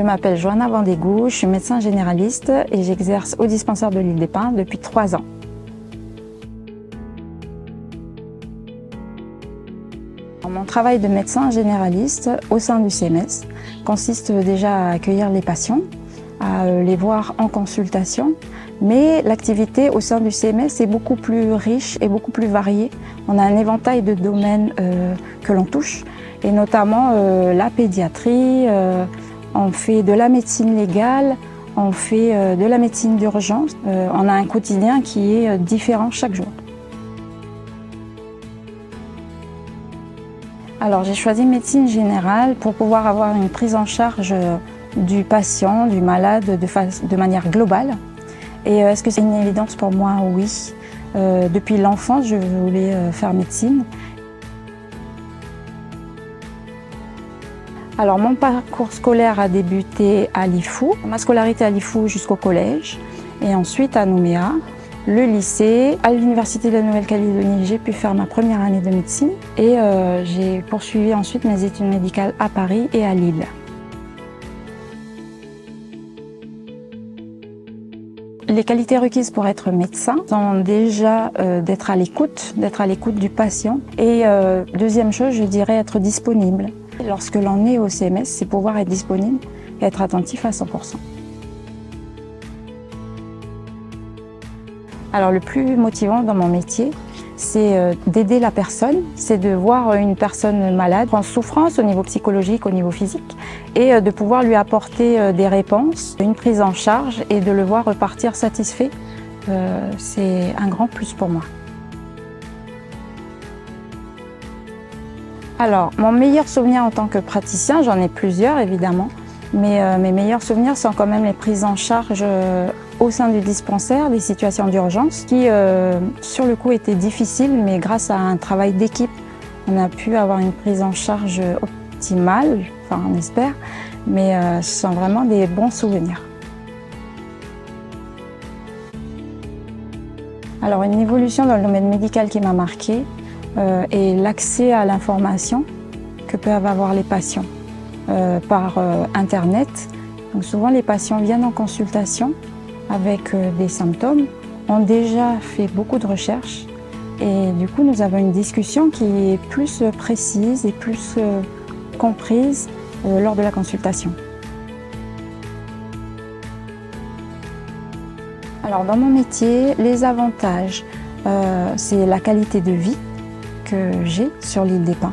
m'appelle Johanna Vandégou, je suis médecin généraliste et j'exerce au dispensaire de l'Île des Pins depuis 3 ans. Mon travail de médecin généraliste au sein du CMS consiste déjà à accueillir les patients, à les voir en consultation, mais l'activité au sein du CMS est beaucoup plus riche et beaucoup plus variée. On a un éventail de domaines que l'on touche, et notamment la pédiatrie, on fait de la médecine légale, on fait de la médecine d'urgence. On a un quotidien qui est différent chaque jour. Alors j'ai choisi médecine générale pour pouvoir avoir une prise en charge du patient, du malade de manière globale. Et est-ce que c'est une évidence pour moi? Oui. Depuis l'enfance, je voulais faire médecine. Alors mon parcours scolaire a débuté à Lifou, ma scolarité à Lifou jusqu'au collège et ensuite à Nouméa, le lycée. À l'Université de la Nouvelle-Calédonie, j'ai pu faire ma première année de médecine et j'ai poursuivi ensuite mes études médicales à Paris et à Lille. Les qualités requises pour être médecin sont déjà d'être à l'écoute du patient et deuxième chose, je dirais être disponible. Lorsque l'on est au CMS, c'est pouvoir être disponible et être attentif à 100%. Alors le plus motivant dans mon métier, c'est d'aider la personne, c'est de voir une personne malade en souffrance au niveau psychologique, au niveau physique, et de pouvoir lui apporter des réponses, une prise en charge et de le voir repartir satisfait. C'est un grand plus pour moi. Alors, mon meilleur souvenir en tant que praticien, j'en ai plusieurs évidemment, mais mes meilleurs souvenirs sont quand même les prises en charge au sein du dispensaire, des situations d'urgence qui, sur le coup, étaient difficiles, mais grâce à un travail d'équipe, on a pu avoir une prise en charge optimale, enfin on espère, mais ce sont vraiment des bons souvenirs. Alors, une évolution dans le domaine médical qui m'a marquée, et l'accès à l'information que peuvent avoir les patients par Internet. Donc souvent les patients viennent en consultation avec des symptômes, ont déjà fait beaucoup de recherches et du coup nous avons une discussion qui est plus précise et plus comprise lors de la consultation. Alors dans mon métier, les avantages, c'est la qualité de vie que j'ai sur l'île des Pins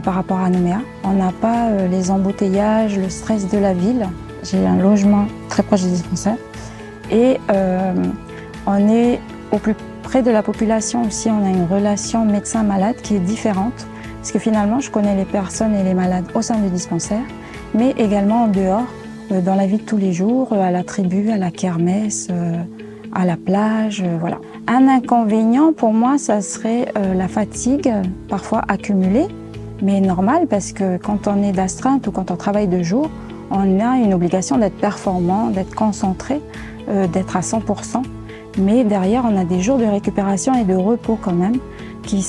par rapport à Nouméa. On n'a pas les embouteillages, le stress de la ville. J'ai un logement très proche des dispensaires et on est au plus près de la population aussi. On a une relation médecin-malade qui est différente parce que finalement je connais les personnes et les malades au sein du dispensaire mais également en dehors, dans la vie de tous les jours, à la tribu, à la kermesse, à la plage, voilà. Un inconvénient pour moi, ça serait la fatigue, parfois accumulée, mais normale parce que quand on est d'astreinte ou quand on travaille de jour, on a une obligation d'être performant, d'être concentré, d'être à 100%. Mais derrière, on a des jours de récupération et de repos quand même qui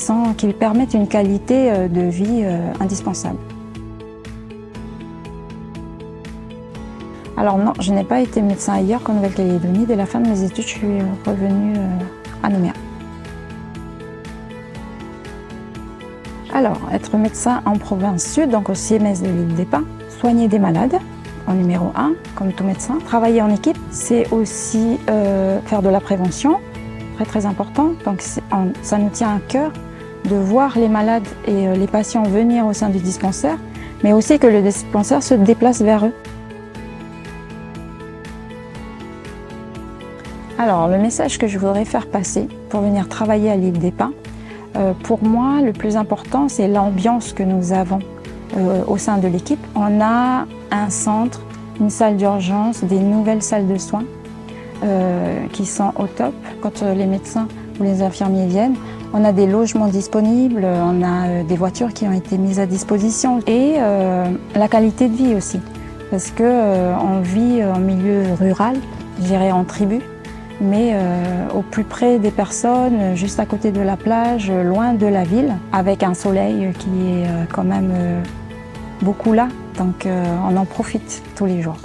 permettent une qualité de vie indispensable. Alors non, je n'ai pas été médecin ailleurs qu'en Nouvelle-Calédonie. Dès la fin de mes études, je suis revenue à Nouméa. Alors, être médecin en province sud, donc au CMS de l'Île des Pins, soigner des malades, en numéro 1, comme tout médecin. Travailler en équipe, c'est aussi faire de la prévention, très important. Donc ça nous tient à cœur de voir les malades et les patients venir au sein du dispensaire, mais aussi que le dispensaire se déplace vers eux. Alors, le message que je voudrais faire passer pour venir travailler à l'Île des Pins, pour moi, le plus important, c'est l'ambiance que nous avons au sein de l'équipe. On a un centre, une salle d'urgence, des nouvelles salles de soins qui sont au top quand les médecins ou les infirmiers viennent. On a des logements disponibles, on a des voitures qui ont été mises à disposition et la qualité de vie aussi. Parce qu'on vit en milieu rural, je dirais en tribu, mais au plus près des personnes, juste à côté de la plage, loin de la ville, avec un soleil qui est quand même beaucoup là. Donc on en profite tous les jours.